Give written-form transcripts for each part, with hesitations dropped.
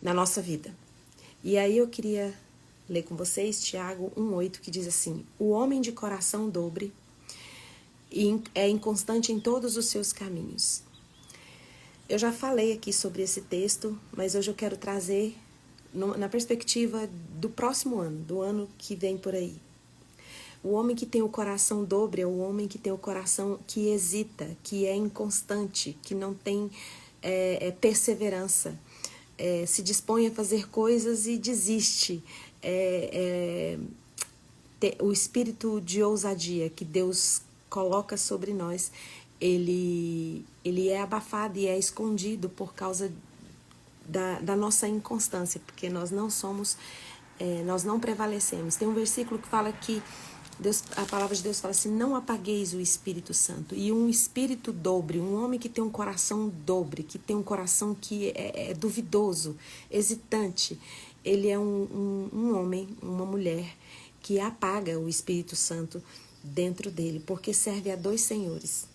na nossa vida. E aí eu queria ler com vocês Tiago 1,8, que diz assim: o homem de coração dobre é inconstante em todos os seus caminhos. Eu já falei aqui sobre esse texto, mas hoje eu quero trazer na perspectiva do próximo ano, do ano que vem por aí. O homem que tem o coração dobre é o homem que tem o coração que hesita, que é inconstante, que não tem perseverança, se dispõe a fazer coisas e desiste. O espírito de ousadia que Deus coloca sobre nós, ele é abafado e é escondido por causa da nossa inconstância, porque nós não somos, nós não prevalecemos. Tem um versículo que fala que a palavra de Deus fala assim: não apagueis o Espírito Santo. E um espírito dobre, um homem que tem um coração dobre, que tem um coração que é duvidoso, hesitante, ele é um homem, uma mulher que apaga o Espírito Santo dentro dele, porque serve a dois senhores.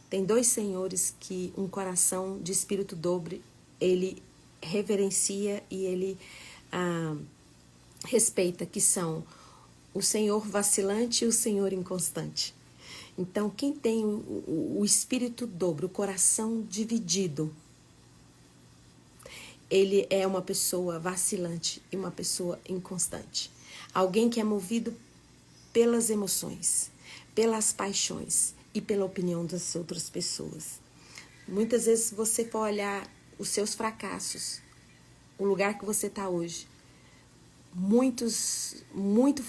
Tem dois senhores que um coração de espírito dobre, ele reverencia e ele respeita, que são o Senhor vacilante e o Senhor inconstante. Então, quem tem o espírito dobre, o coração dividido, ele é uma pessoa vacilante e uma pessoa inconstante. Alguém que é movido pelas emoções, pelas paixões e pela opinião das outras pessoas. Muitas vezes, se você for olhar os seus fracassos, o lugar que você está hoje, muito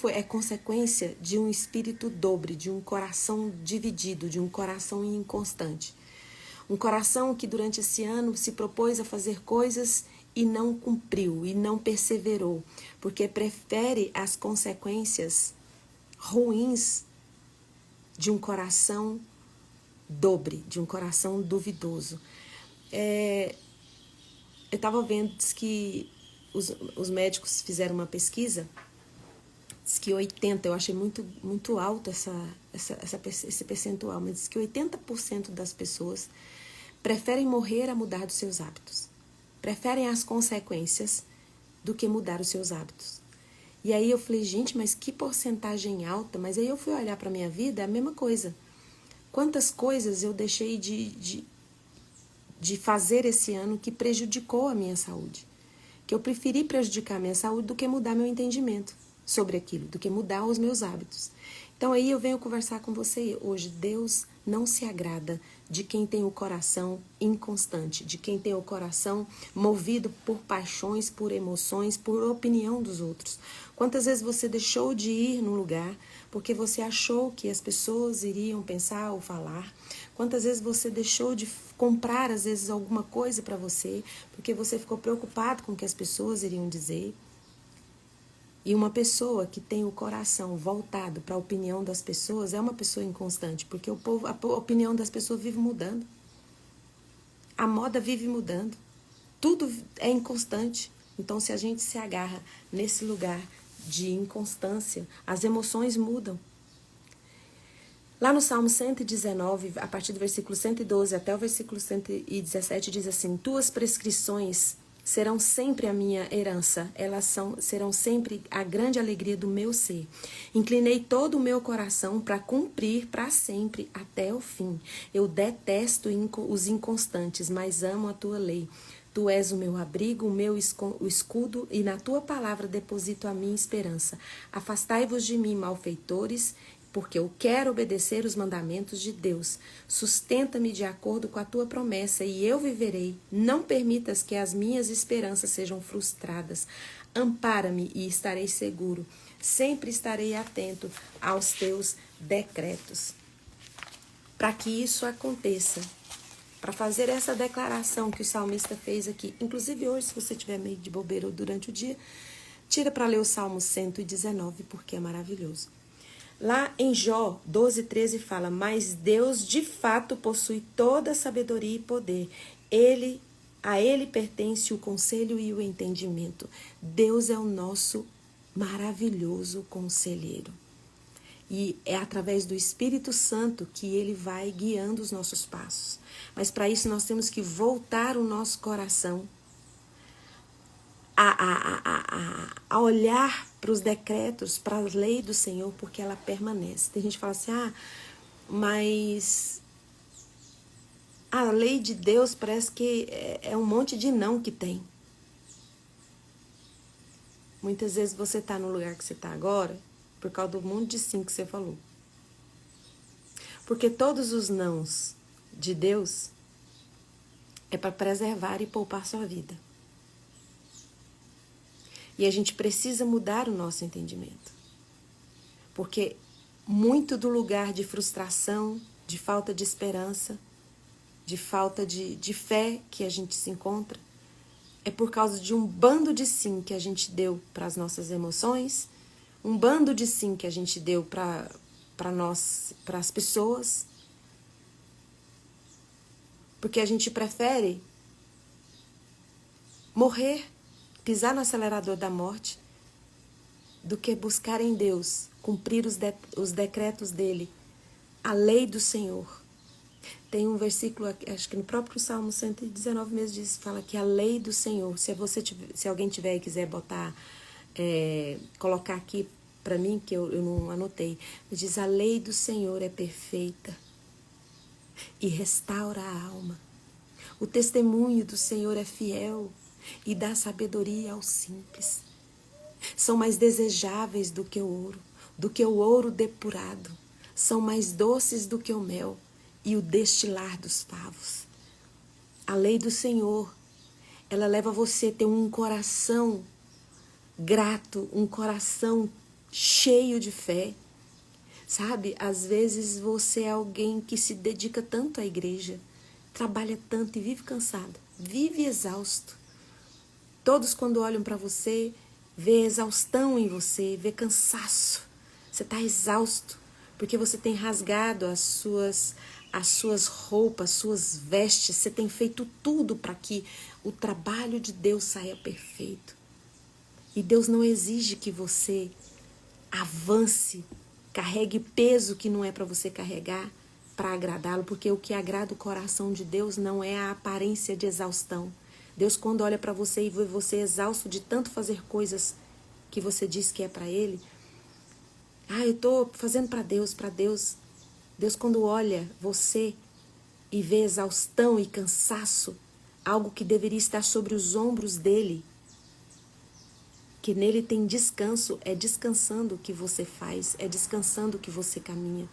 é consequência de um espírito dobre, de um coração dividido, de um coração inconstante. Um coração que durante esse ano se propôs a fazer coisas e não cumpriu, e não perseverou, porque prefere as consequências ruins de um coração dobre, de um coração duvidoso. Eu estava vendo que os médicos fizeram uma pesquisa, diz que 80%, eu achei muito alto esse percentual, mas diz que 80% das pessoas preferem morrer a mudar dos seus hábitos. Preferem as consequências do que mudar os seus hábitos. E aí eu falei, gente, mas que porcentagem alta? Mas aí eu fui olhar para a minha vida, é a mesma coisa. Quantas coisas eu deixei de fazer esse ano que prejudicou a minha saúde? Que eu preferi prejudicar a minha saúde do que mudar meu entendimento sobre aquilo, do que mudar os meus hábitos. Então aí eu venho conversar com você hoje. Deus não se agrada de quem tem o coração inconstante, de quem tem o coração movido por paixões, por emoções, por opinião dos outros. Quantas vezes você deixou de ir num lugar porque você achou que as pessoas iriam pensar ou falar? Quantas vezes você deixou de comprar, às vezes, alguma coisa para você porque você ficou preocupado com o que as pessoas iriam dizer? E uma pessoa que tem o coração voltado para a opinião das pessoas é uma pessoa inconstante, porque a opinião das pessoas vive mudando. A moda vive mudando. Tudo é inconstante. Então, se a gente se agarra nesse lugar de inconstância, as emoções mudam. Lá no Salmo 119, a partir do versículo 112 até o versículo 117, diz assim: tuas prescrições serão sempre a minha herança, elas serão sempre a grande alegria do meu ser. Inclinei todo o meu coração para cumprir para sempre até o fim. Eu detesto os inconstantes, mas amo a tua lei. Tu és o meu abrigo, o escudo, e na tua palavra deposito a minha esperança. Afastai-vos de mim, malfeitores, porque eu quero obedecer os mandamentos de Deus. Sustenta-me de acordo com a tua promessa e eu viverei. Não permitas que as minhas esperanças sejam frustradas. Ampara-me e estarei seguro. Sempre estarei atento aos teus decretos. Para que isso aconteça, para fazer essa declaração que o salmista fez aqui, inclusive hoje, se você estiver meio de bobeira ou durante o dia, tira para ler o Salmo 119, porque é maravilhoso. Lá em Jó 12:13 fala: mas Deus de fato possui toda a sabedoria e poder. A ele pertence o conselho e o entendimento. Deus é o nosso maravilhoso conselheiro. E é através do Espírito Santo que ele vai guiando os nossos passos. Mas para isso nós temos que voltar o nosso coração a olhar para os decretos, para a lei do Senhor, porque ela permanece. Tem gente que fala assim, mas a lei de Deus parece que é um monte de não que tem. Muitas vezes você está no lugar que você está agora por causa do monte de sim que você falou. Porque todos os nãos de Deus é para preservar e poupar sua vida. E a gente precisa mudar o nosso entendimento. Porque muito do lugar de frustração, de falta de esperança, de falta de fé que a gente se encontra, é por causa de um bando de sim que a gente deu para as nossas emoções, um bando de sim que a gente deu para as pessoas, porque a gente prefere morrer, pisar no acelerador da morte, do que buscar em Deus, cumprir os decretos dele, a lei do Senhor. Tem um versículo, acho que no próprio Salmo 119 mesmo fala que a lei do Senhor, se alguém tiver e quiser botar, colocar aqui para mim, que eu não anotei, diz: a lei do Senhor é perfeita e restaura a alma. O testemunho do Senhor é fiel e dá sabedoria aos simples. São mais desejáveis do que o ouro depurado. São mais doces do que o mel e o destilar dos favos. A lei do Senhor, ela leva você a ter um coração grato, um coração cheio de fé. Sabe, às vezes você é alguém que se dedica tanto à igreja, trabalha tanto e vive cansado, vive exausto. Todos, quando olham para você, vê exaustão em você, vê cansaço. Você está exausto, porque você tem rasgado as suas roupas, as suas vestes. Você tem feito tudo para que o trabalho de Deus saia perfeito. E Deus não exige que você avance, carregue peso que não é para você carregar para agradá-lo, porque o que agrada o coração de Deus não é a aparência de exaustão. Deus, quando olha para você e vê você exausto de tanto fazer coisas que você diz que é para Ele, eu estou fazendo para Deus, para Deus. Deus, quando olha você e vê exaustão e cansaço, algo que deveria estar sobre os ombros dele, que nele tem descanso, é descansando o que você faz, é descansando o que você caminha.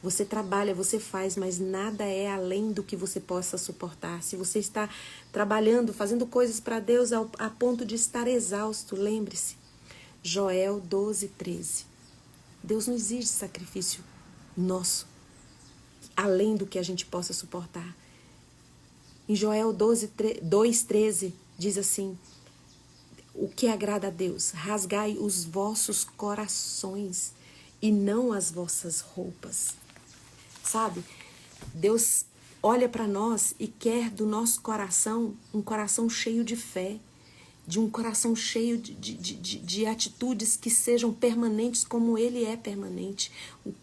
Você trabalha, você faz, mas nada é além do que você possa suportar. Se você está trabalhando, fazendo coisas para Deus a ponto de estar exausto, lembre-se. Joel 12:13. Deus não exige sacrifício nosso, além do que a gente possa suportar. Em Joel 2:13 diz assim: o que agrada a Deus? Rasgai os vossos corações e não as vossas roupas. Sabe? Deus olha para nós e quer do nosso coração um coração cheio de fé, de um coração cheio de atitudes que sejam permanentes como Ele é permanente.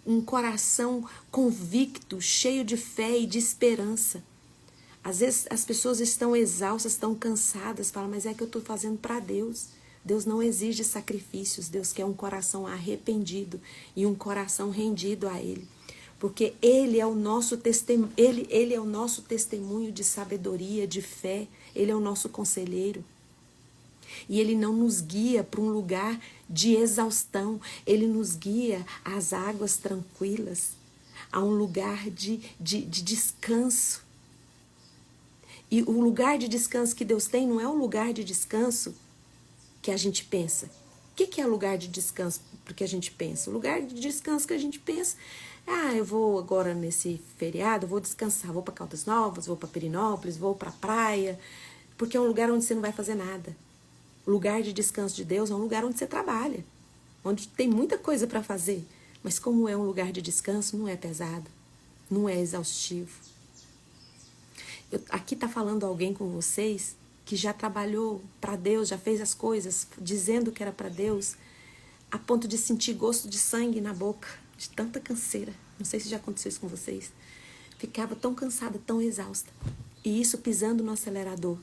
Um coração convicto, cheio de fé e de esperança. Às vezes as pessoas estão exaustas, estão cansadas, falam, mas é que eu estou fazendo para Deus. Deus não exige sacrifícios, Deus quer um coração arrependido e um coração rendido a Ele. Porque Ele é o nosso testemunho, ele é o nosso testemunho de sabedoria, de fé, Ele é o nosso conselheiro. E Ele não nos guia para um lugar de exaustão, Ele nos guia às águas tranquilas, a um lugar de descanso. E o lugar de descanso que Deus tem não é o lugar de descanso que a gente pensa. O que é lugar de descanso que a gente pensa? O lugar de descanso que a gente pensa, eu vou agora nesse feriado, vou descansar, vou para Caldas Novas, vou para Perinópolis, vou para a praia, porque é um lugar onde você não vai fazer nada. O lugar de descanso de Deus é um lugar onde você trabalha, onde tem muita coisa para fazer, mas como é um lugar de descanso, não é pesado, não é exaustivo. Aqui está falando alguém com vocês que já trabalhou para Deus, já fez as coisas dizendo que era para Deus, a ponto de sentir gosto de sangue na boca, de tanta canseira. Não sei se já aconteceu isso com vocês. Ficava tão cansada, tão exausta. E isso pisando no acelerador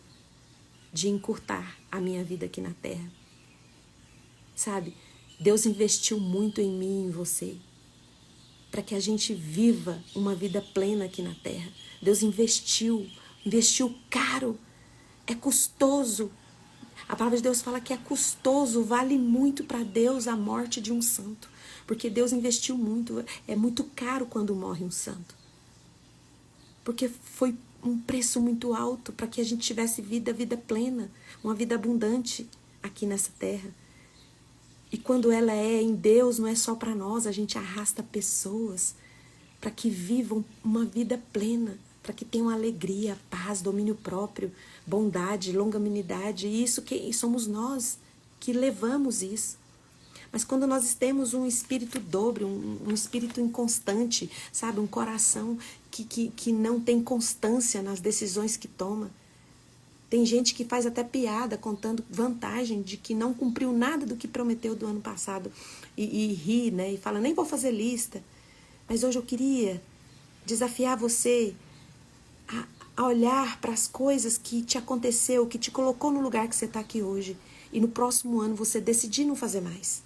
de encurtar a minha vida aqui na terra. Sabe? Deus investiu muito em mim e em você, para que a gente viva uma vida plena aqui na terra. Deus investiu caro, é custoso. A palavra de Deus fala que é custoso, vale muito para Deus a morte de um santo, porque Deus investiu muito, é muito caro quando morre um santo, porque foi um preço muito alto para que a gente tivesse vida plena, uma vida abundante aqui nessa terra. E quando ela é em Deus, não é só para nós, a gente arrasta pessoas para que vivam uma vida plena, para que tenham alegria, paz, domínio próprio, bondade, longanimidade. E isso que somos nós que levamos isso. Mas quando nós temos um espírito dobre, um espírito inconstante, sabe? Um coração que não tem constância nas decisões que toma. Tem gente que faz até piada contando vantagem de que não cumpriu nada do que prometeu do ano passado e ri, né? E fala, nem vou fazer lista. Mas hoje eu queria desafiar você a olhar para as coisas que te aconteceu, que te colocou no lugar que você está aqui hoje. E no próximo ano você decidir não fazer mais.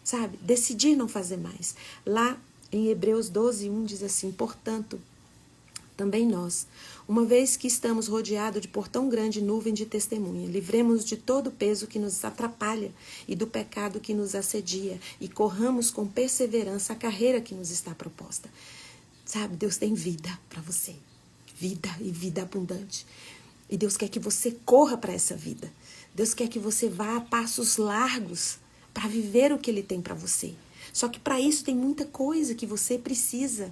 Sabe? Decidir não fazer mais. Lá em Hebreus 12:1 diz assim, portanto, também nós, uma vez que estamos rodeados de por tão grande nuvem de testemunha, livremos de todo o peso que nos atrapalha e do pecado que nos assedia e corramos com perseverança a carreira que nos está proposta. Sabe, Deus tem vida para você, vida e vida abundante. E Deus quer que você corra para essa vida. Deus quer que você vá a passos largos para viver o que Ele tem para você. Só que para isso tem muita coisa que você precisa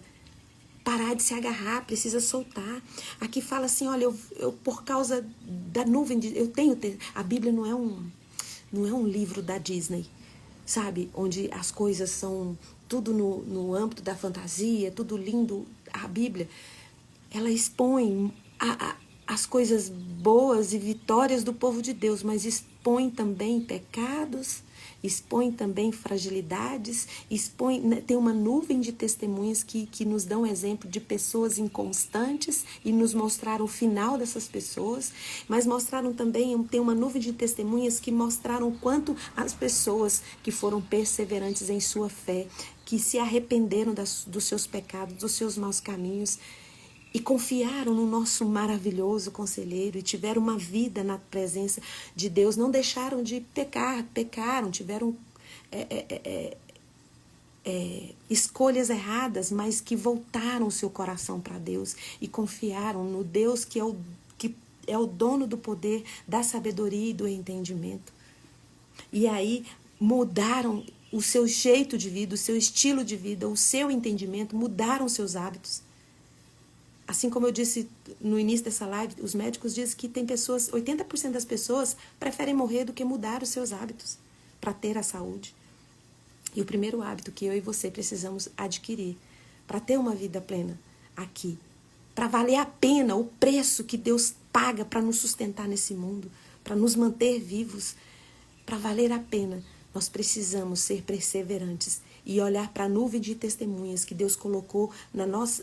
parar de se agarrar, precisa soltar. Aqui fala assim, olha, eu por causa da nuvem, a Bíblia não é um livro da Disney, sabe? Onde as coisas são tudo no âmbito da fantasia, tudo lindo. A Bíblia, ela expõe as coisas boas e vitórias do povo de Deus, mas expõe também pecados, expõe também fragilidades, tem uma nuvem de testemunhas que nos dão exemplo de pessoas inconstantes e nos mostraram o final dessas pessoas, mas mostraram também, tem uma nuvem de testemunhas que mostraram o quanto as pessoas que foram perseverantes em sua fé, que se arrependeram dos seus pecados, dos seus maus caminhos, e confiaram no nosso maravilhoso conselheiro e tiveram uma vida na presença de Deus, não deixaram de pecaram, tiveram escolhas erradas, mas que voltaram o seu coração para Deus e confiaram no Deus que é o dono do poder, da sabedoria e do entendimento. E aí mudaram o seu jeito de vida, o seu estilo de vida, o seu entendimento, mudaram os seus hábitos. Assim como eu disse no início dessa live, os médicos dizem que tem pessoas, 80% das pessoas preferem morrer do que mudar os seus hábitos para ter a saúde. E o primeiro hábito que eu e você precisamos adquirir para ter uma vida plena aqui, para valer a pena o preço que Deus paga para nos sustentar nesse mundo, para nos manter vivos, para valer a pena, nós precisamos ser perseverantes e olhar para a nuvem de testemunhas que Deus colocou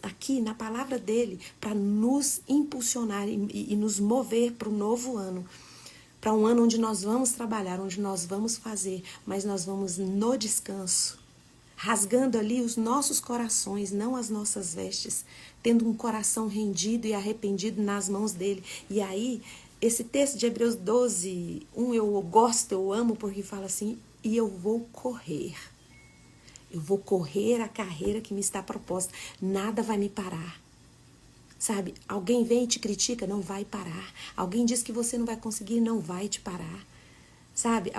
aqui na palavra dele para nos impulsionar e nos mover para o novo ano. Para um ano onde nós vamos trabalhar, onde nós vamos fazer, mas nós vamos no descanso, rasgando ali os nossos corações, não as nossas vestes, tendo um coração rendido e arrependido nas mãos dele. E aí, esse texto de Hebreus 12:1 eu gosto, eu amo, porque fala assim, e eu vou correr. Eu vou correr a carreira que me está proposta. Nada vai me parar. Sabe? Alguém vem e te critica, não vai parar. Alguém diz que você não vai conseguir, não vai te parar. Sabe?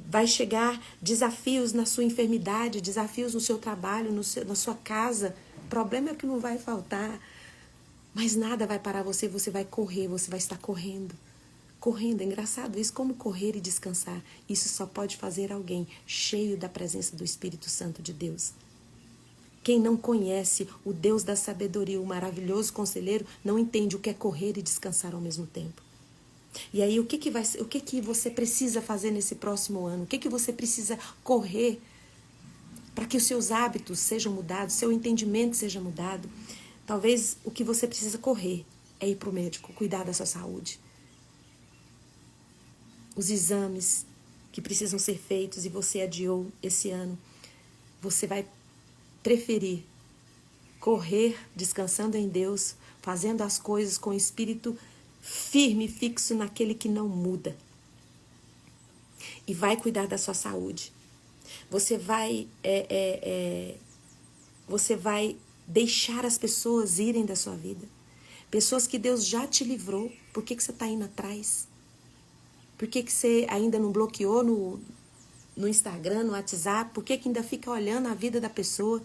Vai chegar desafios na sua enfermidade, desafios no seu trabalho, na sua casa. O problema é que não vai faltar. Mas nada vai parar você, você vai correr, você vai estar correndo. Correndo, é engraçado isso, como correr e descansar. Isso só pode fazer alguém cheio da presença do Espírito Santo de Deus. Quem não conhece o Deus da sabedoria, o maravilhoso conselheiro, não entende o que é correr e descansar ao mesmo tempo. E aí, o que você precisa fazer nesse próximo ano? O que você precisa correr para que os seus hábitos sejam mudados, seu entendimento seja mudado? Talvez o que você precisa correr é ir para o médico, cuidar da sua saúde. os exames que precisam ser feitos e você adiou esse ano, você vai preferir correr descansando em Deus, fazendo as coisas com o espírito firme e fixo naquele que não muda. E vai cuidar da sua saúde. Você vai deixar as pessoas irem da sua vida. Pessoas que Deus já te livrou. Por que você está indo atrás? Por que você ainda não bloqueou no Instagram, no WhatsApp? Por que ainda fica olhando a vida da pessoa?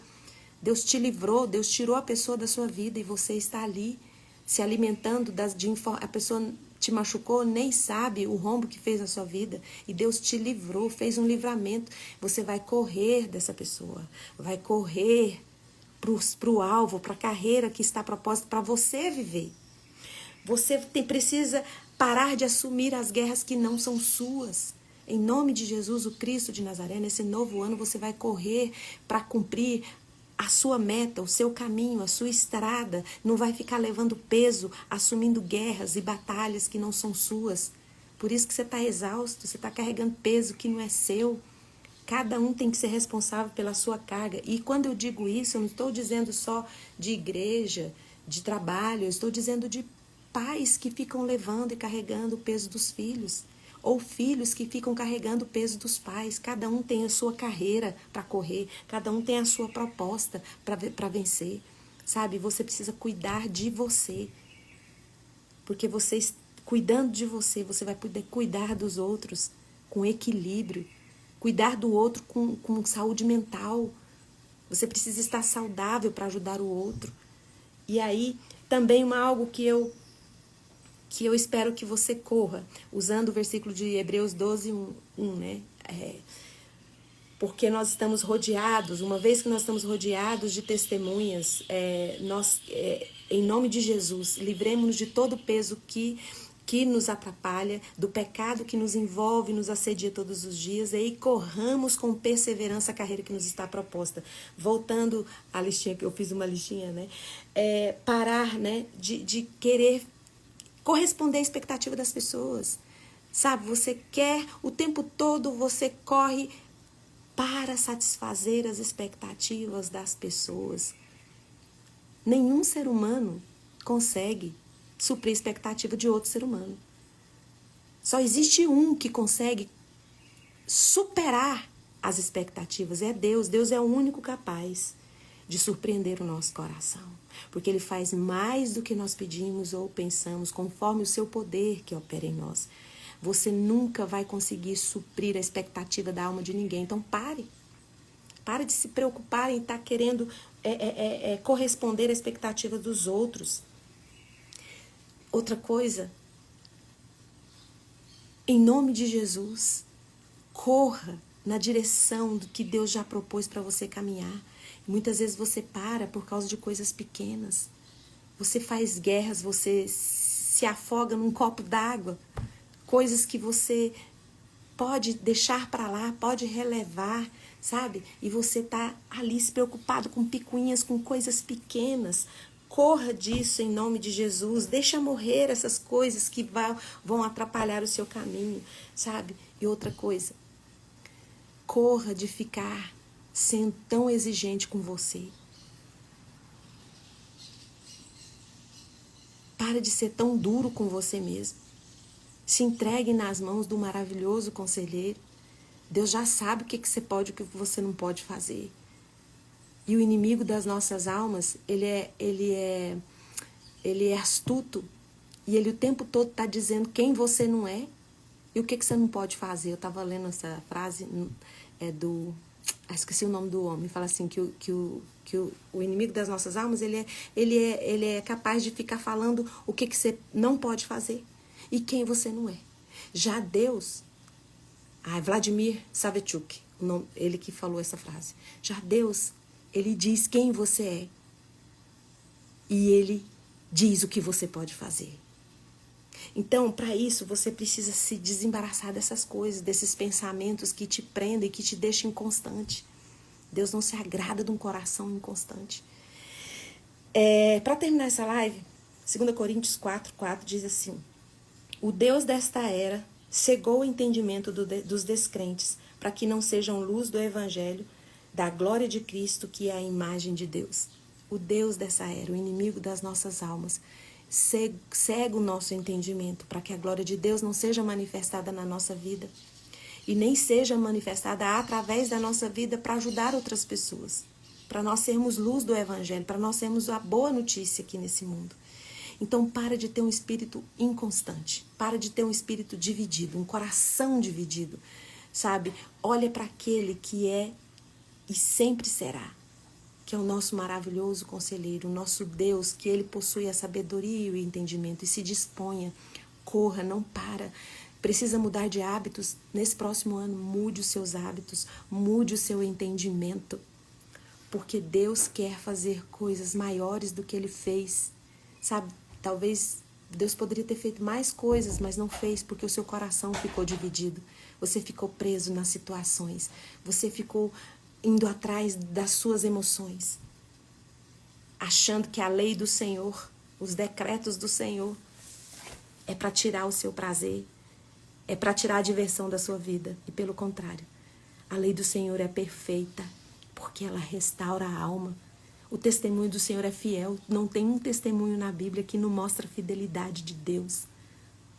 Deus te livrou, Deus tirou a pessoa da sua vida e você está ali se alimentando a pessoa te machucou, nem sabe o rombo que fez na sua vida. E Deus te livrou, fez um livramento. Você vai correr dessa pessoa, vai correr para o alvo, para a carreira que está proposta para você viver. Você precisa parar de assumir as guerras que não são suas. Em nome de Jesus, o Cristo de Nazaré, nesse novo ano você vai correr para cumprir a sua meta, o seu caminho, a sua estrada. Não vai ficar levando peso, assumindo guerras e batalhas que não são suas. Por isso que você está exausto, você está carregando peso que não é seu. Cada um tem que ser responsável pela sua carga. E quando eu digo isso, eu não estou dizendo só de igreja, de trabalho, eu estou dizendo de pais que ficam levando e carregando o peso dos filhos. Ou filhos que ficam carregando o peso dos pais. Cada um tem a sua carreira para correr. Cada um tem a sua proposta para vencer. Sabe? Você precisa cuidar de você. Porque você, cuidando de você, você vai poder cuidar dos outros com equilíbrio. Cuidar do outro com saúde mental. Você precisa estar saudável para ajudar o outro. E aí, também algo que eu espero que você corra, usando o versículo de Hebreus 12, 1, né? Porque nós estamos rodeados, uma vez que nós estamos rodeados de testemunhas, em nome de Jesus, livremos-nos de todo o peso que nos atrapalha, do pecado que nos envolve, nos assedia todos os dias, e aí corramos com perseverança a carreira que nos está proposta. Voltando à listinha, que eu fiz uma listinha, né? Parar, né, de querer corresponder à expectativa das pessoas. Sabe, você quer, o tempo todo você corre para satisfazer as expectativas das pessoas. Nenhum ser humano consegue suprir a expectativa de outro ser humano. Só existe um que consegue superar as expectativas, é Deus. Deus é o único capaz de surpreender o nosso coração, porque Ele faz mais do que nós pedimos ou pensamos, conforme o seu poder que opera em nós. Você nunca vai conseguir suprir a expectativa da alma de ninguém, então pare. Pare de se preocupar em estar querendo corresponder à expectativa dos outros. Outra coisa, em nome de Jesus, corra na direção do que Deus já propôs para você caminhar. Muitas vezes você para por causa de coisas pequenas. Você faz guerras, você se afoga num copo d'água. Coisas que você pode deixar para lá, pode relevar, sabe? E você tá ali se preocupado com picuinhas, com coisas pequenas. Corra disso em nome de Jesus. Deixa morrer essas coisas que vão atrapalhar o seu caminho, sabe? E outra coisa, corra de ficar sendo tão exigente com você. Para de ser tão duro com você mesmo. Se entregue nas mãos do maravilhoso conselheiro. Deus já sabe o que você pode e o que você não pode fazer. E o inimigo das nossas almas, ele é astuto. E ele o tempo todo está dizendo quem você não é e o que você não pode fazer. Eu estava lendo essa frase esqueci o nome do homem. Fala assim que o inimigo das nossas almas, ele é capaz de ficar falando o que você não pode fazer e quem você não é. Já Deus, Vladimir Savchuk, ele que falou essa frase. Já Deus, Ele diz quem você é. E Ele diz o que você pode fazer. Então, para isso, você precisa se desembaraçar dessas coisas, desses pensamentos que te prendem, que te deixam inconstante. Deus não se agrada de um coração inconstante. Para terminar essa live, 2 Coríntios 4:4 diz assim: o Deus desta era cegou o entendimento dos descrentes, para que não sejam luz do evangelho, da glória de Cristo, que é a imagem de Deus. O Deus dessa era, o inimigo das nossas almas, cega o nosso entendimento, para que a glória de Deus não seja manifestada na nossa vida, e nem seja manifestada através da nossa vida para ajudar outras pessoas, para nós sermos luz do evangelho, para nós sermos a boa notícia aqui nesse mundo. Então, para de ter um espírito inconstante, para de ter um espírito dividido, um coração dividido, sabe? Olha para aquele que é e sempre será, que é o nosso maravilhoso conselheiro, o nosso Deus, que ele possui a sabedoria e o entendimento, e se disponha, corra, não para. Precisa mudar de hábitos, nesse próximo ano, mude os seus hábitos, mude o seu entendimento, porque Deus quer fazer coisas maiores do que ele fez, sabe? Talvez Deus poderia ter feito mais coisas, mas não fez, porque o seu coração ficou dividido. Você ficou preso nas situações. Você ficou indo atrás das suas emoções, achando que a lei do Senhor, os decretos do Senhor, é para tirar o seu prazer, é para tirar a diversão da sua vida. E pelo contrário, a lei do Senhor é perfeita, porque ela restaura a alma. O testemunho do Senhor é fiel. Não tem um testemunho na Bíblia que não mostra a fidelidade de Deus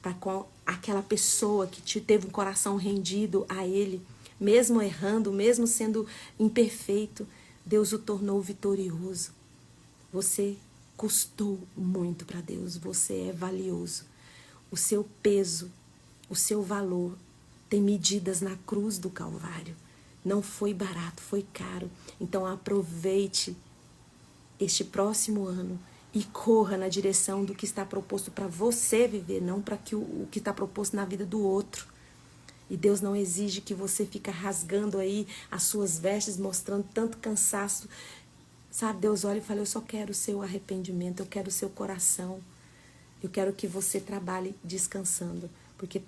para com aquela pessoa que teve um coração rendido a Ele, mesmo errando, mesmo sendo imperfeito, Deus o tornou vitorioso. Você custou muito para Deus, você é valioso. O seu peso, o seu valor tem medidas na cruz do Calvário. Não foi barato, foi caro. Então aproveite este próximo ano e corra na direção do que está proposto para você viver, não para o que está proposto na vida do outro. E Deus não exige que você fique rasgando aí as suas vestes, mostrando tanto cansaço. Sabe, Deus olha e fala, eu só quero o seu arrependimento, eu quero o seu coração. Eu quero que você trabalhe descansando. Porque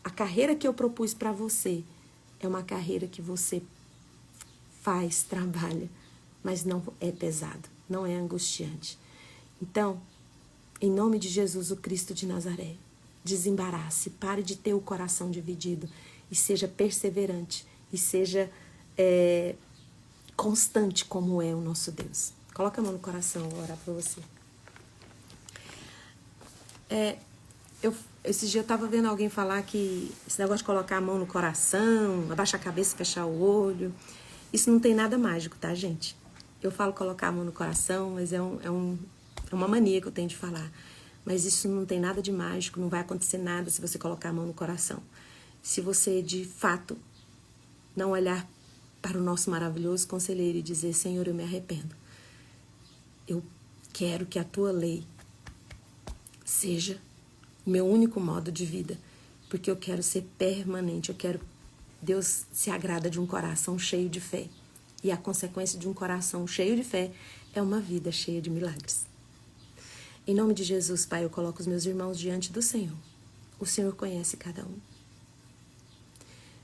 a carreira que eu propus para você é uma carreira que você faz, trabalha, mas não é pesado, não é angustiante. Então, em nome de Jesus, o Cristo de Nazaré, desembarace, pare de ter o coração dividido e seja perseverante e seja constante como é o nosso Deus. Coloca a mão no coração, eu vou orar por você. Esse dia eu estava vendo alguém falar que esse negócio de colocar a mão no coração, abaixar a cabeça, fechar o olho, isso não tem nada mágico, tá, gente? Eu falo colocar a mão no coração, mas é uma mania que eu tenho de falar. Mas isso não tem nada de mágico, não vai acontecer nada se você colocar a mão no coração. Se você, de fato, não olhar para o nosso maravilhoso conselheiro e dizer, Senhor, eu me arrependo. Eu quero que a tua lei seja o meu único modo de vida, porque eu quero ser permanente, Deus se agrada de um coração cheio de fé. E a consequência de um coração cheio de fé é uma vida cheia de milagres. Em nome de Jesus, Pai, eu coloco os meus irmãos diante do Senhor. O Senhor conhece cada um.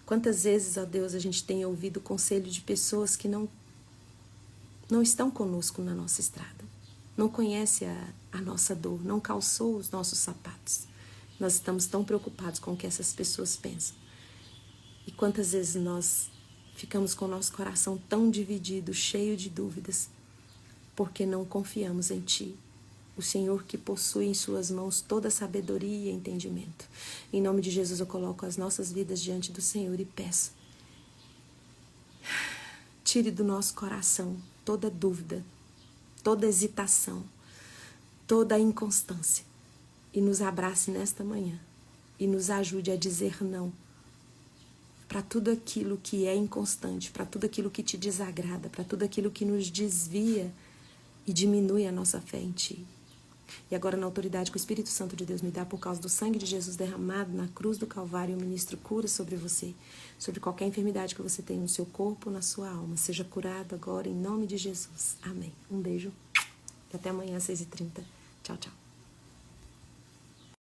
Quantas vezes, ó Deus, a gente tem ouvido conselho de pessoas que não estão conosco na nossa estrada. Não conhece a nossa dor, não calçou os nossos sapatos. Nós estamos tão preocupados com o que essas pessoas pensam. E quantas vezes nós ficamos com o nosso coração tão dividido, cheio de dúvidas, porque não confiamos em Ti, o Senhor que possui em suas mãos toda a sabedoria e entendimento. Em nome de Jesus eu coloco as nossas vidas diante do Senhor e peço, tire do nosso coração toda dúvida, toda hesitação, toda inconstância e nos abrace nesta manhã e nos ajude a dizer não para tudo aquilo que é inconstante, para tudo aquilo que te desagrada, para tudo aquilo que nos desvia e diminui a nossa fé em Ti. E agora, na autoridade que o Espírito Santo de Deus me dá por causa do sangue de Jesus derramado na cruz do Calvário, eu ministro cura sobre você, sobre qualquer enfermidade que você tem no seu corpo, na sua alma. Seja curado agora em nome de Jesus. Amém. Um beijo e até amanhã às 6h30. Tchau, tchau.